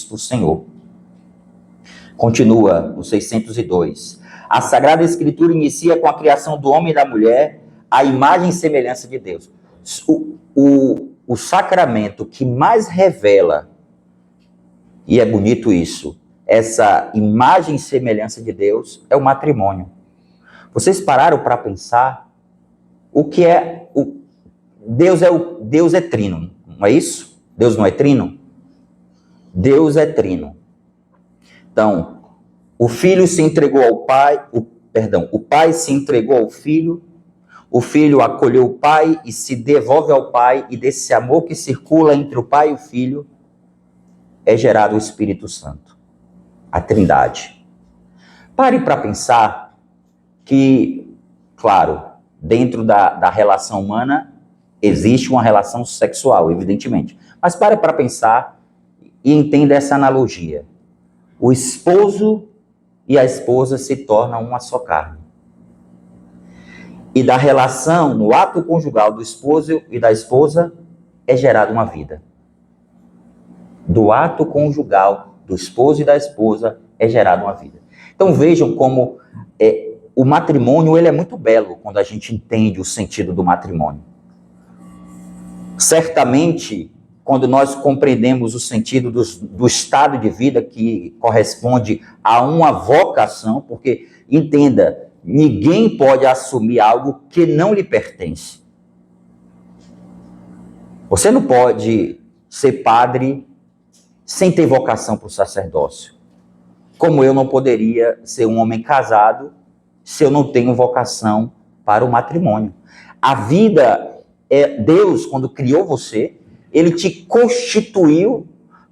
para o Senhor. Continua o 602. A Sagrada Escritura inicia com a criação do homem e da mulher, a imagem e semelhança de Deus. O sacramento que mais revela, e é bonito isso, essa imagem e semelhança de Deus, é o matrimônio. Vocês pararam para pensar o que é Deus é trino, não é isso? Deus não é trino? Deus é trino. Então, o filho se entregou ao pai, o pai se entregou ao filho, o filho acolheu o pai e se devolve ao pai, e desse amor que circula entre o pai e o filho é gerado o Espírito Santo, a Trindade. Pare para pensar que, claro, dentro da relação humana existe uma relação sexual, evidentemente. Mas pare para pensar e entenda essa analogia. O esposo e a esposa se tornam uma só carne. E da relação, no ato conjugal do esposo e da esposa, é gerada uma vida. Do ato conjugal do esposo e da esposa é gerada uma vida. Então vejam como o matrimônio ele é muito belo quando a gente entende o sentido do matrimônio. Certamente, quando nós compreendemos o sentido do estado de vida que corresponde a uma vocação, porque, entenda, ninguém pode assumir algo que não lhe pertence. Você não pode ser padre sem ter vocação para o sacerdócio. Como eu não poderia ser um homem casado se eu não tenho vocação para o matrimônio. A vida, Deus, quando criou você, Ele te constituiu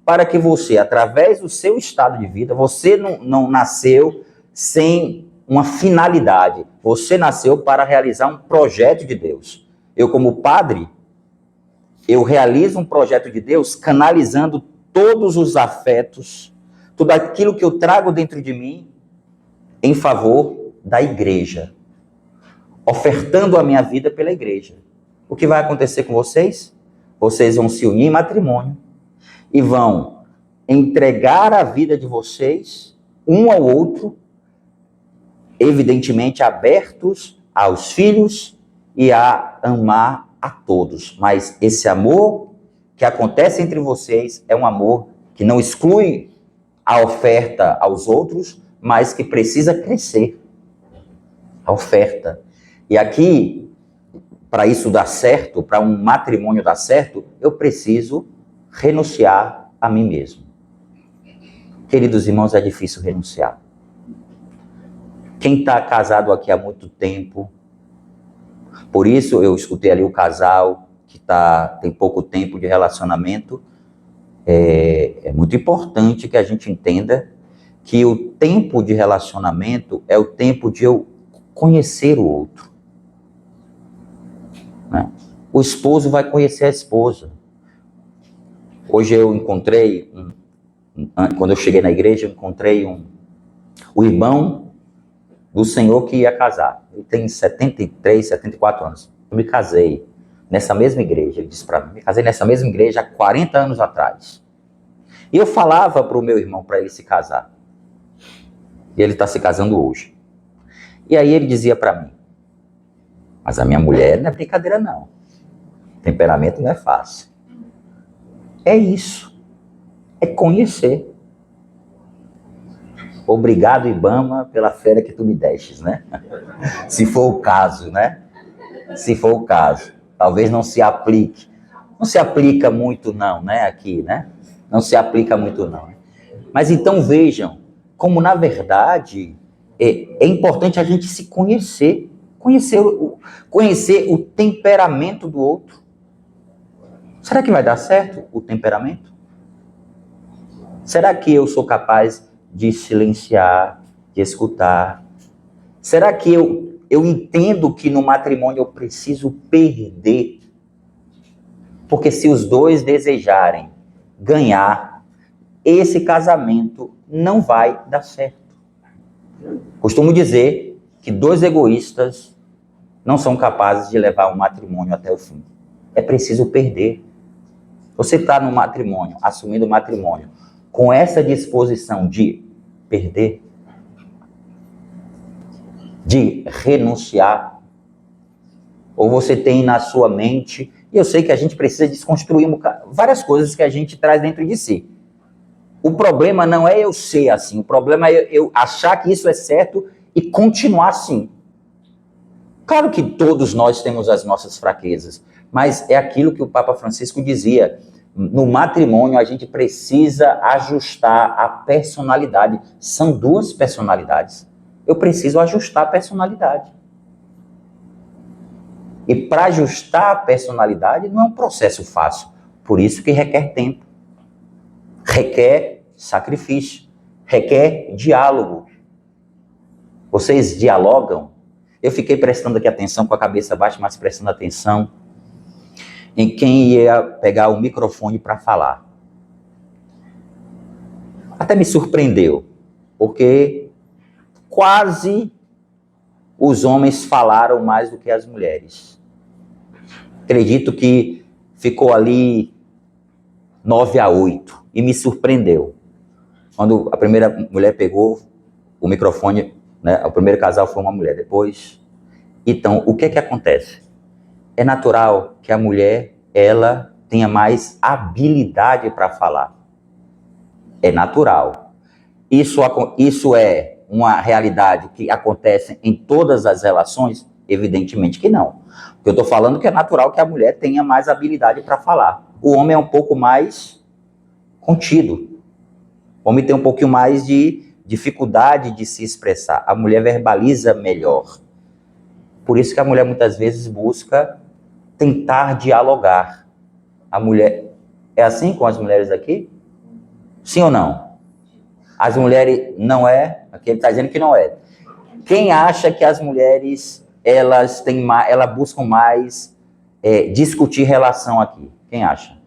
para que você, através do seu estado de vida, você não nasceu sem uma finalidade. Você nasceu para realizar um projeto de Deus. Eu, como padre, eu realizo um projeto de Deus canalizando todos os afetos, tudo aquilo que eu trago dentro de mim em favor da igreja, ofertando a minha vida pela igreja. O que vai acontecer com vocês? Vocês vão se unir em matrimônio e vão entregar a vida de vocês um ao outro, evidentemente abertos aos filhos e a amar a todos. Mas esse amor que acontece entre vocês é um amor que não exclui a oferta aos outros, mas que precisa crescer. A oferta. E aqui, para isso dar certo, para um matrimônio dar certo, eu preciso renunciar a mim mesmo. Queridos irmãos, é difícil renunciar. Quem está casado aqui há muito tempo, por isso eu escutei ali o casal que tem pouco tempo de relacionamento, é muito importante que a gente entenda que o tempo de relacionamento é o tempo de eu conhecer o outro. Né? O esposo vai conhecer a esposa. Hoje eu encontrei, quando eu cheguei na igreja, eu encontrei o irmão do senhor que ia casar. Ele tem 73, 74 anos. Eu me casei nessa mesma igreja. Ele disse para mim, me casei nessa mesma igreja há 40 anos atrás. E eu falava para o meu irmão para ele se casar. E ele está se casando hoje. E aí ele dizia para mim, mas a minha mulher não é brincadeira não. Temperamento não é fácil. É isso. É conhecer. Obrigado, Ibama, pela fera que tu me destes, né? Se for o caso, né? Se for o caso. Talvez não se aplique. Não se aplica muito não, né? Aqui, né? Não se aplica muito não. Mas então vejam, como na verdade é importante a gente se conhecer. Conhecer o temperamento do outro. Será que vai dar certo o temperamento? Será que eu sou capaz de silenciar, de escutar? Será que eu entendo que no matrimônio eu preciso perder? Porque se os dois desejarem ganhar, esse casamento não vai dar certo. Costumo dizer que dois egoístas não são capazes de levar o matrimônio até o fim. É preciso perder. Você está no matrimônio, assumindo o matrimônio, com essa disposição de perder, de renunciar, ou você tem na sua mente, e eu sei que a gente precisa desconstruir várias coisas que a gente traz dentro de si. O problema não é eu ser assim, o problema é eu achar que isso é certo e continuar assim. Claro que todos nós temos as nossas fraquezas, mas é aquilo que o Papa Francisco dizia, no matrimônio a gente precisa ajustar a personalidade. São duas personalidades. Eu preciso ajustar a personalidade. E para ajustar a personalidade não é um processo fácil. Por isso que requer tempo. Requer sacrifício. Requer diálogo. Vocês dialogam? Eu fiquei prestando aqui atenção com a cabeça baixa, mas prestando atenção em quem ia pegar o microfone para falar. Até me surpreendeu, porque quase os homens falaram mais do que as mulheres. Acredito que ficou ali 9-8 e me surpreendeu. Quando a primeira mulher pegou o microfone, né, o primeiro casal foi uma mulher, depois... Então, o que acontece? É natural que a mulher, ela tenha mais habilidade para falar. É natural. Isso é uma realidade que acontece em todas as relações? Evidentemente que não. Porque eu estou falando que é natural que a mulher tenha mais habilidade para falar. O homem é um pouco mais contido. O homem tem um pouquinho mais de dificuldade de se expressar. A mulher verbaliza melhor. Por isso que a mulher muitas vezes busca tentar dialogar. A mulher... É assim com as mulheres aqui? Sim ou não? As mulheres não é? Aqui ele está dizendo que não é. Quem acha que as mulheres elas buscam mais discutir relação aqui? Quem acha?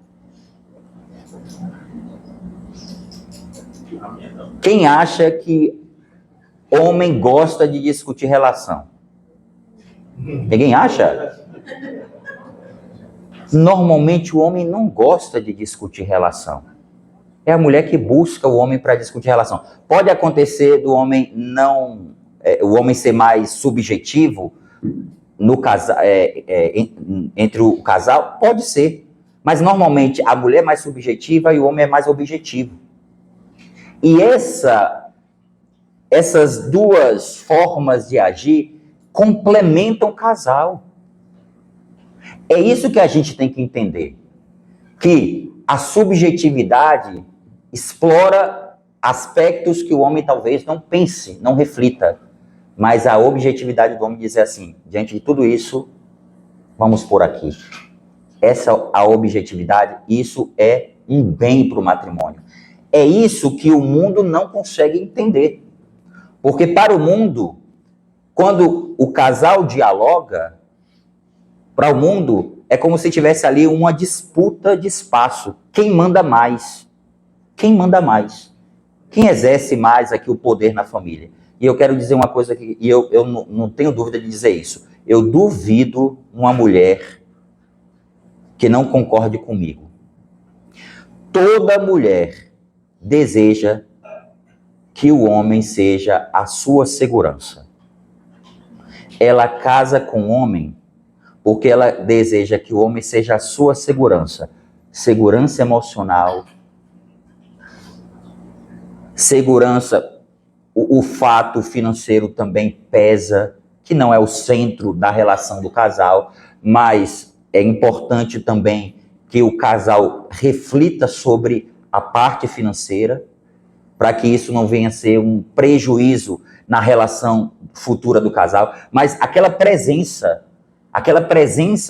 Quem acha que homem gosta de discutir relação? Ninguém acha? Normalmente o homem não gosta de discutir relação. É a mulher que busca o homem para discutir relação. Pode acontecer do homem o homem ser mais subjetivo no casal, entre o casal? Pode ser. Mas normalmente a mulher é mais subjetiva e o homem é mais objetivo. E essas duas formas de agir complementam o casal. É isso que a gente tem que entender. Que a subjetividade explora aspectos que o homem talvez não pense, não reflita. Mas a objetividade do homem diz assim, diante de tudo isso, vamos por aqui. A objetividade, isso é um bem para o matrimônio. É isso que o mundo não consegue entender. Porque para o mundo, quando o casal dialoga, para o mundo, é como se tivesse ali uma disputa de espaço. Quem manda mais? Quem manda mais? Quem exerce mais aqui o poder na família? E eu quero dizer uma coisa aqui, e eu não tenho dúvida de dizer isso. Eu duvido uma mulher que não concorde comigo. Toda mulher deseja que o homem seja a sua segurança. Ela casa com o homem porque ela deseja que o homem seja a sua segurança. Segurança emocional, segurança, o fato financeiro também pesa, que não é o centro da relação do casal, mas é importante também que o casal reflita sobre a parte financeira, para que isso não venha a ser um prejuízo na relação futura do casal. Mas aquela presença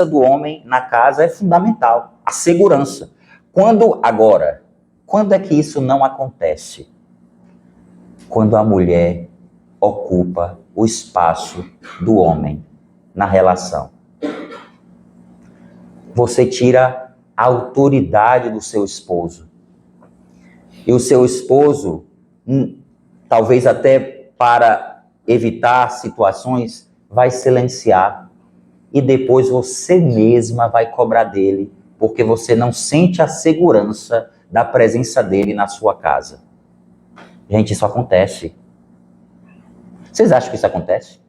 do homem na casa é fundamental, a segurança. Quando é que isso não acontece? Quando a mulher ocupa o espaço do homem na relação. Você tira a autoridade do seu esposo. E o seu esposo, talvez até para evitar situações, vai silenciar. E depois você mesma vai cobrar dele, porque você não sente a segurança da presença dele na sua casa. Gente, isso acontece. Vocês acham que isso acontece?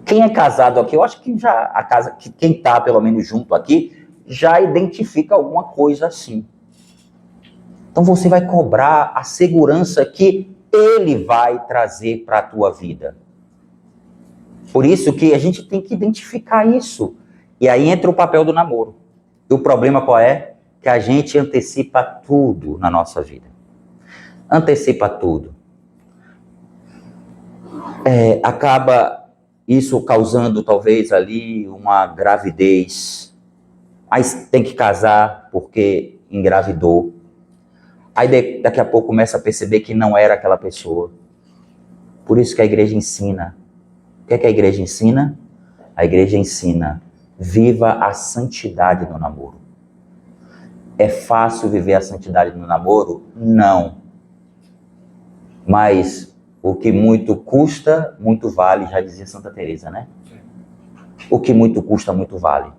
Quem é casado aqui, eu acho que já a casa, quem está pelo menos junto aqui, já identifica alguma coisa assim. Então você vai cobrar a segurança que ele vai trazer para a tua vida. Por isso que a gente tem que identificar isso. E aí entra o papel do namoro. E o problema qual é? Que a gente antecipa tudo na nossa vida. Antecipa tudo. Acaba isso causando talvez ali uma gravidez. Aí tem que casar porque engravidou. Aí daqui a pouco começa a perceber que não era aquela pessoa. Por isso que a igreja ensina. O que é que a igreja ensina? A igreja ensina: viva a santidade no namoro. É fácil viver a santidade no namoro? Não. Mas o que muito custa, muito vale, já dizia Santa Teresa, né? O que muito custa, muito vale.